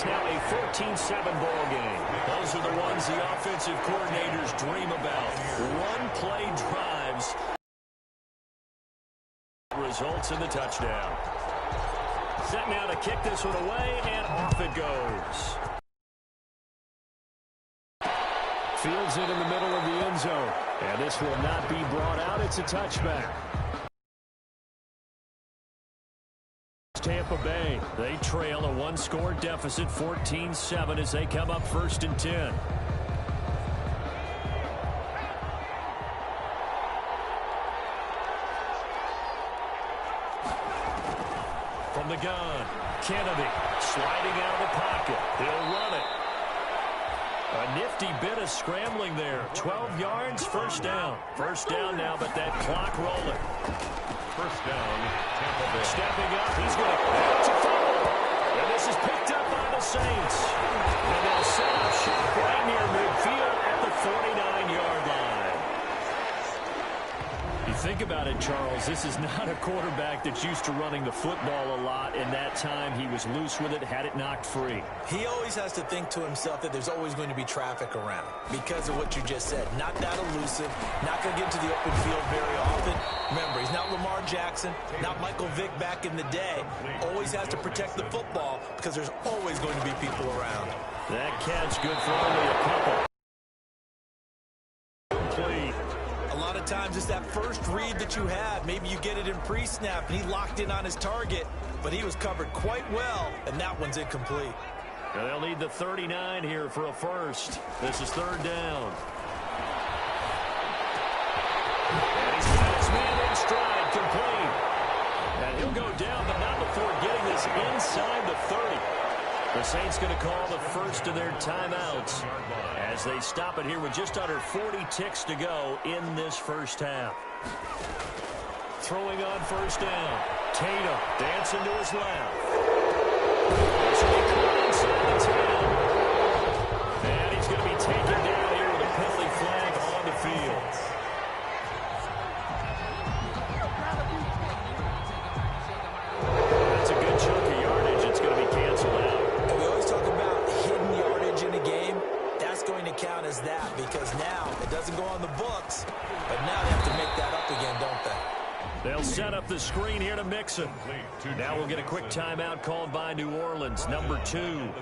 It's now a 14-7 ball game. Those are the ones the offensive coordinators dream about. One-play drives results in the touchdown. Set now to kick this one away, and off it goes. Fields it in the middle of the end zone. And this will not be brought out. It's a touchback. Tampa Bay, they trail a one-score deficit, 14-7, as they come up 1st and 10. From the gun, Kennedy sliding out of the pocket. He'll run it. A nifty bit of scrambling there. 12 yards, first down. First down now, but that clock rolling. First down, Tampa Bay. Stepping up, he's going to fumble. And this is picked up by the Saints. And they'll set up shop right near midfield at the 49-yard line. You think about it, Charles, this is not a quarterback that's used to running the football a lot, and that time he was loose with it, had it knocked free. He always has to think to himself that there's always going to be traffic around because of what you just said. Not that elusive, not going to get into the open field very often. Remember, he's not Lamar Jackson, not Michael Vick back in the day. Always has to protect the football because there's always going to be people around. That catch good for only a couple. Complete. A lot of times it's that first read that you have. Maybe you get it in pre-snap and he locked in on his target, but he was covered quite well, and that one's incomplete. Now they'll need the 39 here for a first. This is 3rd down. And he's got his man in stride, complete. And he'll go down, but not before getting this inside the 30. The Saints going to call the first of their timeouts as they stop it here with just under 40 ticks to go in this first half. Throwing on first down. Tatum dancing to his left. This will be caught inside the 10. And he's going to be taken down here with a penalty flag on the field. That's a good chunk of yardage. It's going to be canceled out. Going to count as that because now it doesn't go on the books, but now they have to make that up again, don't they? They'll set up the screen here to mix it. Now we'll get a quick timeout called by New Orleans, number 2,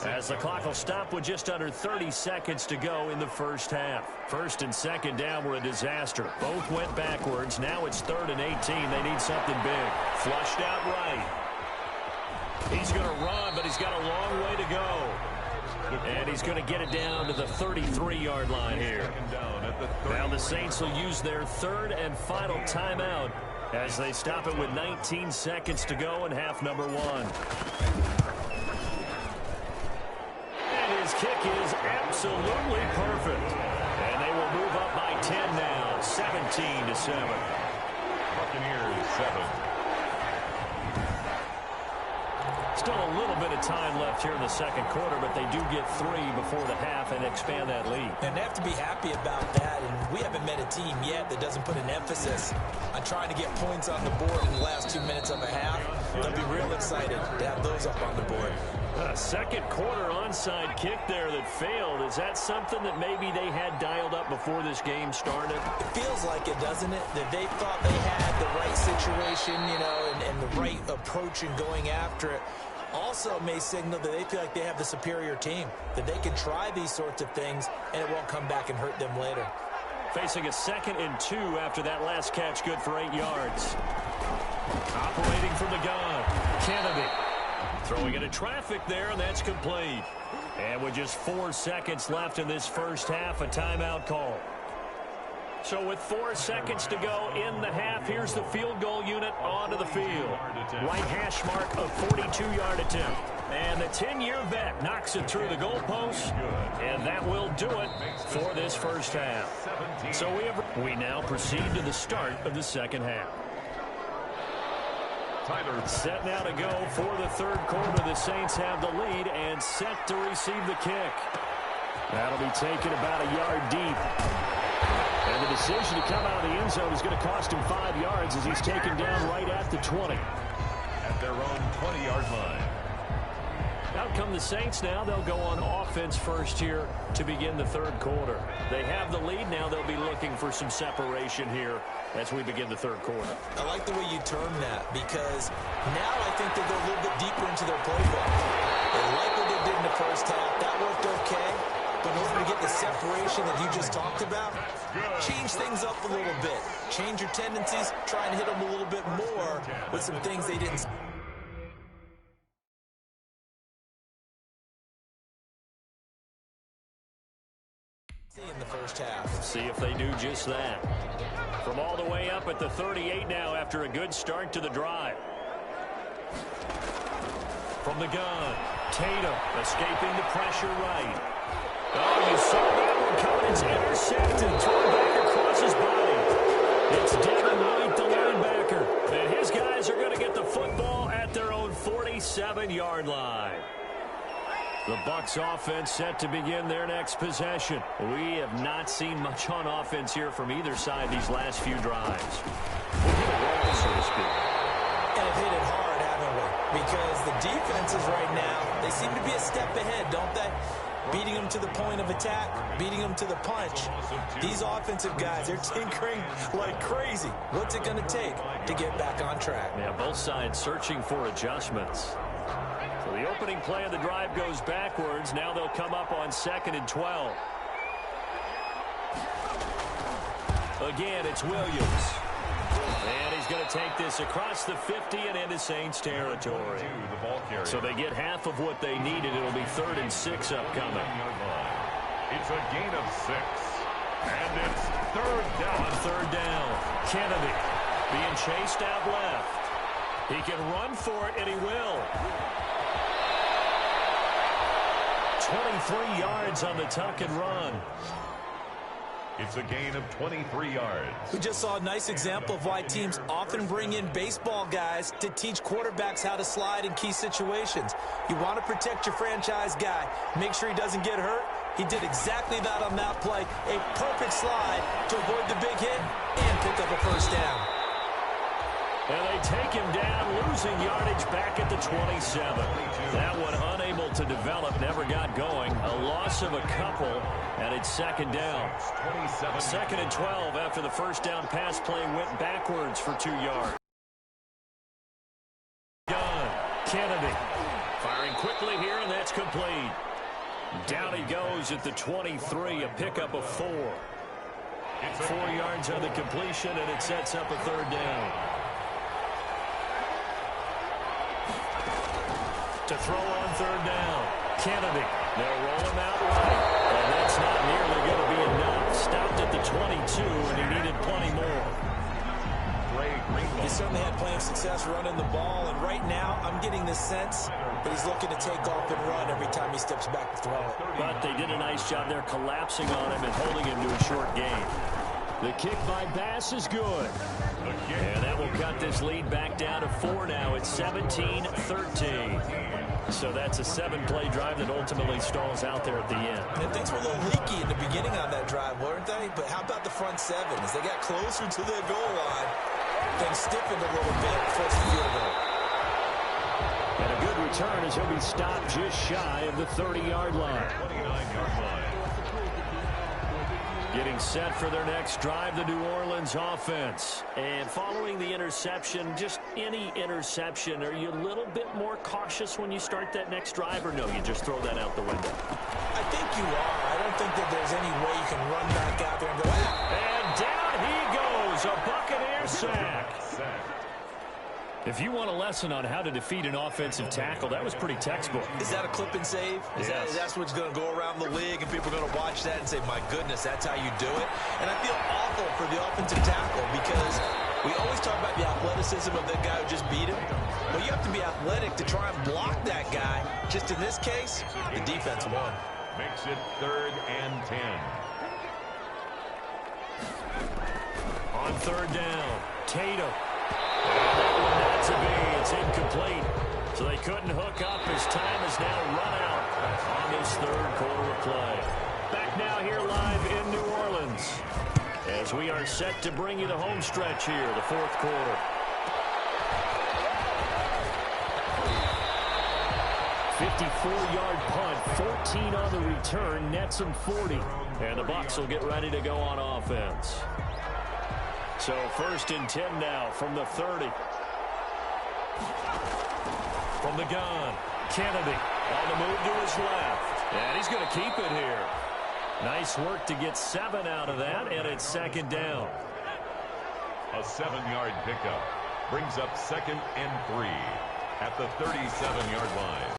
as the clock will stop with just under 30 seconds to go in the first half. 1st and 2nd down were a disaster. Both went backwards. Now it's 3rd and 18. They need something big. Flushed out right. He's going to run, but he's got a long way to go. And he's going to get it down to the 33-yard line here. Now the Saints will use their 3rd and final timeout as they stop it with 19 seconds to go in half number 1. And his kick is absolutely perfect. And they will move up by 10 now, 17-7. Buccaneers 7. Still a little bit of time left here in the second quarter, but they do get 3 before the half and expand that lead. And they have to be happy about that, and we haven't met a team yet that doesn't put an emphasis on trying to get points on the board in the last 2 minutes of a half. They'll be real excited to have those up on the board. Second quarter onside kick there that failed. Is that something that maybe they had dialed up before this game started? It feels like it, doesn't it? That they thought they had the right situation, you know, and the right approach in going after it. Also may signal that they feel like they have the superior team, that they can try these sorts of things and it won't come back and hurt them later. Facing a 2nd and 2 after that last catch, good for 8 yards. Operating from the gun, Kennedy. Throwing into traffic there, and that's complete. And with just 4 seconds left in this first half, a timeout call. So with 4 seconds to go in the half, here's the field goal unit onto the field. Right hash mark, a 42-yard attempt. And the 10-year vet knocks it through the goalpost, and that will do it for this first half. So we now proceed to the start of the second half. Set now to go for the 3rd quarter. The Saints have the lead and set to receive the kick. That'll be taken about a yard deep. And the decision to come out of the end zone is going to cost him 5 yards as he's taken down right at the 20. At their own 20-yard line. Out come the Saints now. They'll go on offense first here to begin the third quarter. They have the lead now. They'll be looking for some separation here as we begin the third quarter. I like the way you term that, because now I think they go a little bit deeper into their playbook. They like what they did in the first half. That worked okay. But in order to get the separation that you just talked about, change things up a little bit. Change your tendencies. Try and hit them a little bit more with some things they didn't in the first half. See if they do just that. From all the way up at the 38 now after a good start to the drive. From the gun, Tatum escaping the pressure right. Oh, you saw that one coming. It's intercepted. Thrown back across his body. It's Devin White, the linebacker. And his guys are going to get the football at their own 47-yard line. The Bucs offense set to begin their next possession. We have not seen much on offense here from either side these last few drives. We'll hit a roll, so to speak. And have hit it hard, haven't we? Because the defenses right now, they seem to be a step ahead, don't they? Beating them to the point of attack, beating them to the punch. These offensive guys, they're tinkering like crazy. What's it going to take to get back on track? Yeah, both sides searching for adjustments. So the opening play of the drive goes backwards. Now they'll come up on 2nd and 12. Again, it's Williams. And he's going to take this across the 50 and into Saints territory. So they get half of what they needed. It'll be 3rd and 6 upcoming. It's a gain of 6. And it's 3rd down. On 3rd down, Kennedy being chased out left. He can run for it, and he will. 23 yards on the tuck and run. It's a gain of 23 yards. We just saw a nice example of why teams often bring in baseball guys to teach quarterbacks how to slide in key situations. You want to protect your franchise guy. Make sure he doesn't get hurt. He did exactly that on that play. A perfect slide to avoid the big hit and pick up a first down. And they take him down, losing yardage back at the 27. That one unable to develop, never got going. A loss of a couple, and it's 2nd down. 2nd and 12 after the first down pass play went backwards for 2 yards. Gun, Kennedy firing quickly here, and that's complete. Down he goes at the 23, a pickup of 4. 4 yards on the completion, and it sets up a 3rd down. To throw on 3rd down, Kennedy. They'll roll him out right, and that's not nearly going to be enough. Stopped at the 22, and he needed plenty more. He certainly had plenty of success running the ball, and right now I'm getting the sense that he's looking to take off and run every time he steps back to throw it. But they did a nice job there collapsing on him and holding him to a short gain. The kick by Bass is good. And that will cut this lead back down to 4 now. It's 17-13. So that's a 7-play drive that ultimately stalls out there at the end. And things were a little leaky in the beginning on that drive, weren't they? But how about the front 7? As they got closer to the goal line, things stiffened a little bit, forced the field goal. And a good return as he'll be stopped just shy of the 30-yard line. 29-yard line. Getting set for their next drive, the New Orleans offense. And following the interception, just any interception, are you a little bit more cautious when you start that next drive, or no, you just throw that out the window? I think you are. I don't think that there's any way you can run back out there and go, and down he goes, a Buccaneer sack. If you want a lesson on how to defeat an offensive tackle, that was pretty textbook. Is that a clip and save? That's what's going to go around the league, and people are going to watch that and say, my goodness, that's how you do it? And I feel awful for the offensive tackle because we always talk about the athleticism of the guy who just beat him. Well, you have to be athletic to try and block that guy. Just in this case, the defense won. Makes it 3rd and 10. On 3rd down, Tatum. Not to be. It's incomplete. So they couldn't hook up as time has now run out on this 3rd quarter of play. Back now here live in New Orleans as we are set to bring you the home stretch here, the 4th quarter. 54-yard punt, 14 on the return, nets him 40. And the Bucs will get ready to go on offense. So 1st and 10 now from the 30. From the gun, Kennedy on the move to his left. And he's going to keep it here. Nice work to get 7 out of that, and it's 2nd down. A 7-yard pickup brings up 2nd and 3 at the 37-yard line.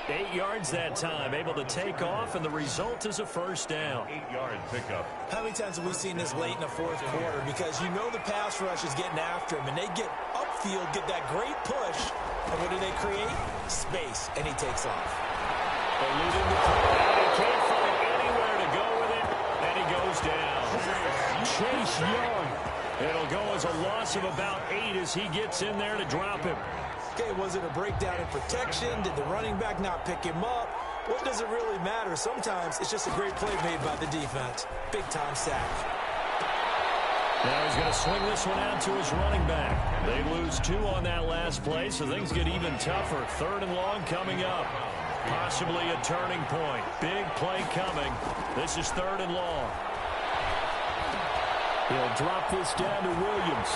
Eight yards that time, able to take off, and the result is a 1st down. 8-yard pickup. How many times have we seen this late in the 4th quarter? Because you know the pass rush is getting after him, and they get upfield, get that great push, and what do they create? Space, and he takes off. Eluding the play, and he can't find anywhere to go with it, and he goes down. Chase Young. It'll go as a loss of about 8 as he gets in there to drop him. Okay, was it a breakdown in protection? Did the running back not pick him up? What does it really matter? Sometimes it's just a great play made by the defense. Big-time sack. Now he's going to swing this one out to his running back. They lose 2 on that last play, so things get even tougher. 3rd and long coming up. Possibly a turning point. Big play coming. This is 3rd and long. He'll drop this down to Williams.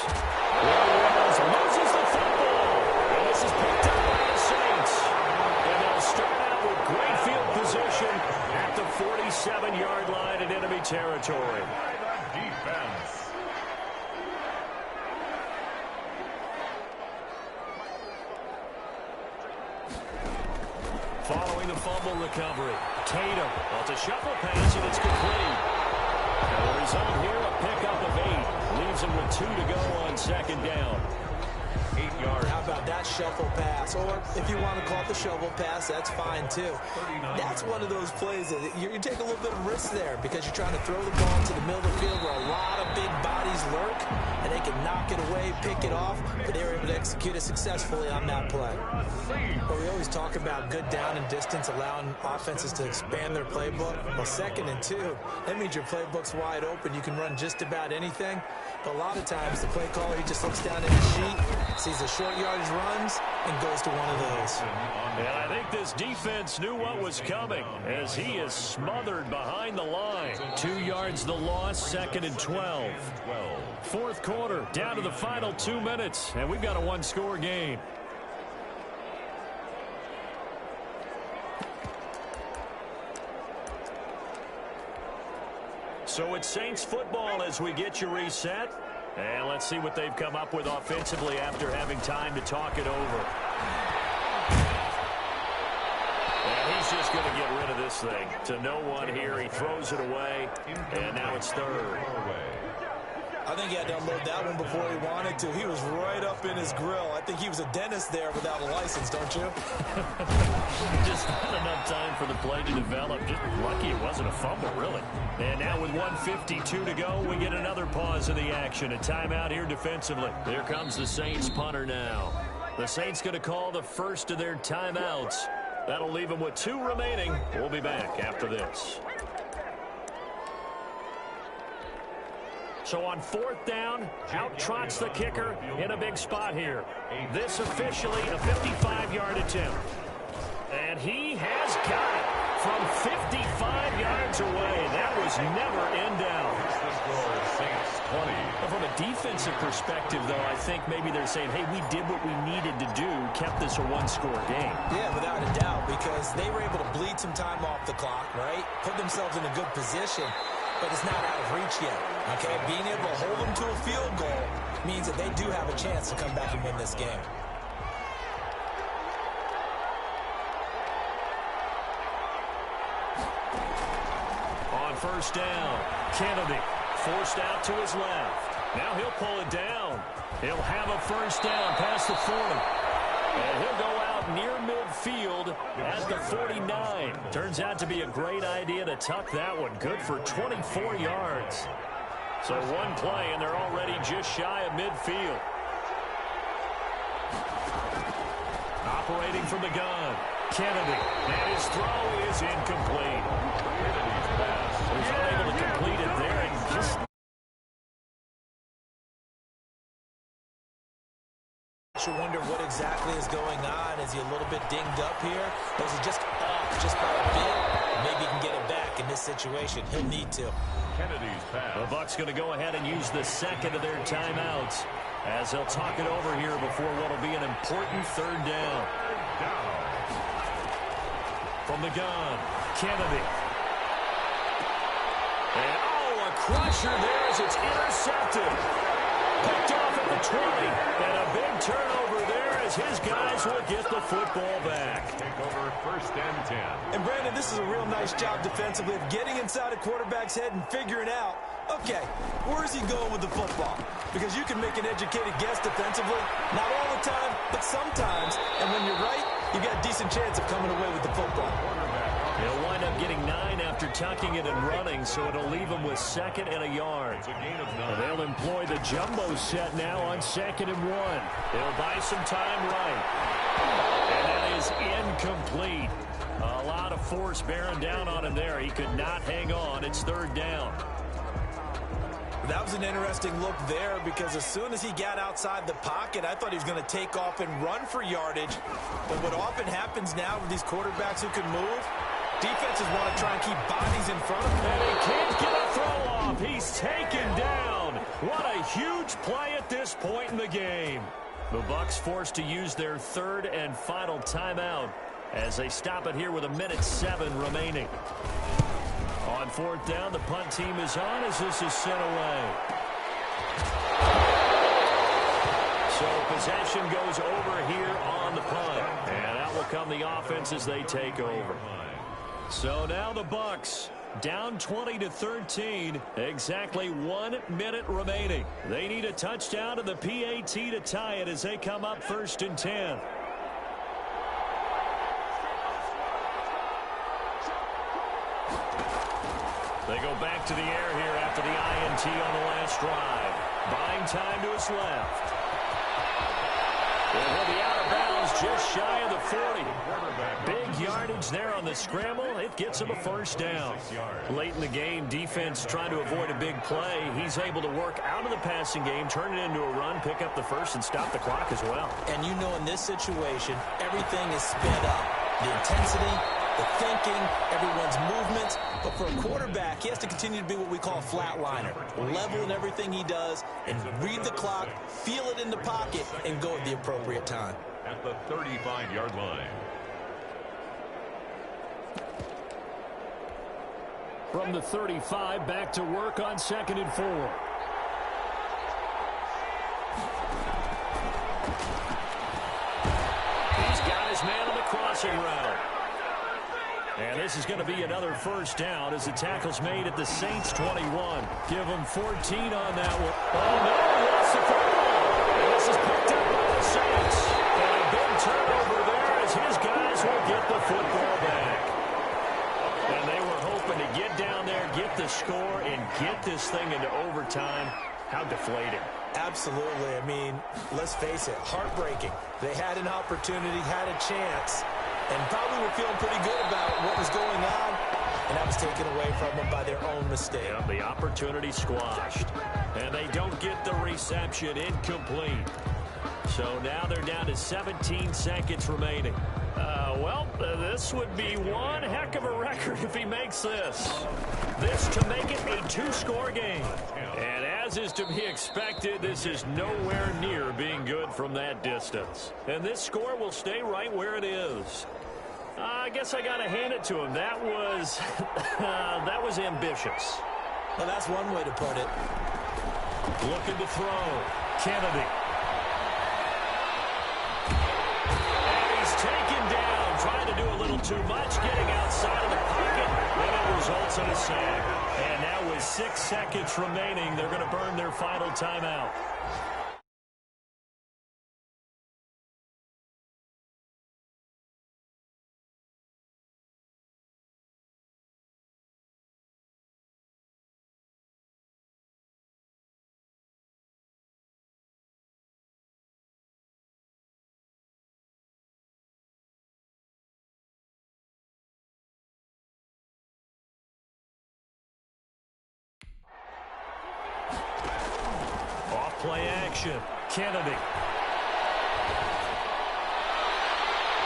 Williams loses the football. And this is picked up by the Saints. And they'll start out with great field position at the 47-yard line in enemy territory. Defense. Following the fumble recovery, Tatum. Well, it's a shuffle pass, and it's complete. And the result here, a pickup of 8. Leaves him with 2 to go on 2nd down. 8 yards. How about that shuffle pass? Or if you want to call it the shovel pass, that's fine too. That's one of those plays that you take a little bit of risk there because you're trying to throw the ball into the middle of the field where a lot of big bodies lurk, and they can knock it away, pick it off, but they were able to execute it successfully on that play. But we always talk about good down and distance, allowing offenses to expand their playbook. Well, 2nd and 2, that means your playbook's wide open. You can run just about anything. But a lot of times, the play caller, he just looks down at his sheet, sees the short yardage runs, and goes to one of those. And I think this defense knew what was coming as he is smothered behind the line. 2 yards the loss, 2nd and 12. 4th quarter, down to the final 2 minutes, and we've got a 1-score game. So it's Saints football as we get you reset. And let's see what they've come up with offensively after having time to talk it over. And he's just going to get rid of this thing. To no one here. He throws it away. And now it's 3rd. I think he had to unload that one before he wanted to. He was right up in his grill. I think he was a dentist there without a license, don't you? Just not enough time for the play to develop. Just lucky it wasn't a fumble, really. And now with 1:52 to go, we get another pause in the action. A timeout here defensively. Here comes the Saints punter now. The Saints going to call the first of their timeouts. That'll leave them with 2 remaining. We'll be back after this. So on 4th down, out trots the kicker in a big spot here. This officially a 55-yard attempt. And he has got it from 55 yards away. That was never in doubt. The score is Saints 20. From a defensive perspective, though, I think maybe they're saying, hey, we did what we needed to do, kept this a 1-score game. Yeah, without a doubt, because they were able to bleed some time off the clock, right? Put themselves in a good position. But it's not out of reach yet, okay? Being able to hold them to a field goal means that they do have a chance to come back and win this game. On 1st down, Kennedy forced out to his left. Now he'll pull it down. He'll have a 1st down past the 40. And he'll go out near midfield at the 49. Turns out to be a great idea to tuck that one. Good for 24 yards. So one play, and they're already just shy of midfield. Operating from the gun, Kennedy. And his throw is incomplete. Kennedy's pass was unable to complete it there. And just makes you wonder what exactly is going on. Is he a little bit dinged up here? Or is he just off just by a bit? Maybe he can get it back in this situation. He'll need to. Kennedy's pass. The Bucs going to go ahead and use the second of their timeouts as they'll talk it over here before what will be an important third down. From the gun, Kennedy. And, oh, a crusher there as it's intercepted. Picked off at the 20. And a big turnover there as his guys will get the football back. Take over 1st and 10. And, Brandon, this is a real nice job defensively of getting inside a quarterback's head and figuring out, okay, where is he going with the football? Because you can make an educated guess defensively. Not all the time, but sometimes. And when you're right, you got a decent chance of coming away with the football. He'll wind up getting 9 after tucking it and running, so it'll leave him with 2nd and a yard. It's a gain of 9. And they'll employ the jumbo set now on 2nd and 1. They'll buy some time right. And that is incomplete. A lot of force bearing down on him there. He could not hang on. It's 3rd down. That was an interesting look there because as soon as he got outside the pocket, I thought he was going to take off and run for yardage. But what often happens now with these quarterbacks who can move, defenses want to try and keep bodies in front of them. And he can't get a throw off. He's taken down. What a huge play at this point in the game. The Bucs forced to use their 3rd and final timeout as they stop it here with 1:07 remaining. On 4th down, the punt team is on as this is sent away. So possession goes over here on the punt. And out will come the offense as they take over. So now the Bucs down 20-13. Exactly 1 minute remaining. They need a touchdown and the PAT to tie it as they come up 1st and 10. They go back to the air here after the INT on the last drive. Buying time to his left. And he'll be out of bounds just shy of the 40. Big yardage there on the scramble. It gets him a 1st down. Late in the game, defense trying to avoid a big play. He's able to work out of the passing game, turn it into a run, pick up the 1st, and stop the clock as well. And you know in this situation, everything is sped up. The intensity, the thinking, everyone's movements. But for a quarterback, he has to continue to be what we call a flatliner. Level in everything he does and read the clock, feel it in the pocket, and go at the appropriate time. At the 35-yard line. From the 35, back to work on 2nd and 4. He's got his man on the crossing route. And this is going to be another 1st down as the tackle's made at the Saints' 21. Give them 14 on that one. Oh, no, he lost the football. And this is picked up by the Saints. And a big turnover there as his guys will get the football back. And they were hoping to get down there, get the score, and get this thing into overtime. How deflating. Absolutely. I mean, let's face it, heartbreaking. They had an opportunity, had a chance, and probably were feeling pretty good about what was going on, and that was taken away from them by their own mistake. Yeah, the opportunity squashed, and they don't get the reception. Incomplete. So now they're down to 17 seconds remaining. This would be one heck of a record if he makes this. This to make it a 2-score game. And as is to be expected, this is nowhere near being good from that distance. And this score will stay right where it is. I guess I got to hand it to him. That was, that was ambitious. Well, that's one way to put it. Looking to throw. Kennedy. Taken down, trying to do a little too much, getting outside of the pocket, and it results in a sack. And now with 6 seconds remaining, they're going to burn their final timeout. Play action. Kennedy.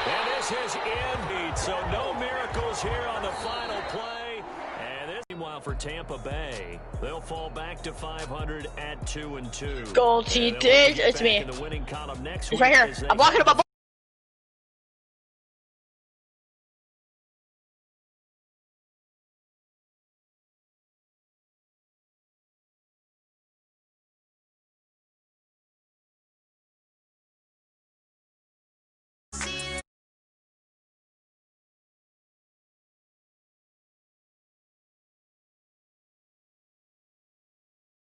And this is ended, so no miracles here on the final play. And this, meanwhile, for Tampa Bay, they'll fall back to 500 at 2-2. Gold, she did. It's me. In the winning column next it's right here. I'm blocking him up.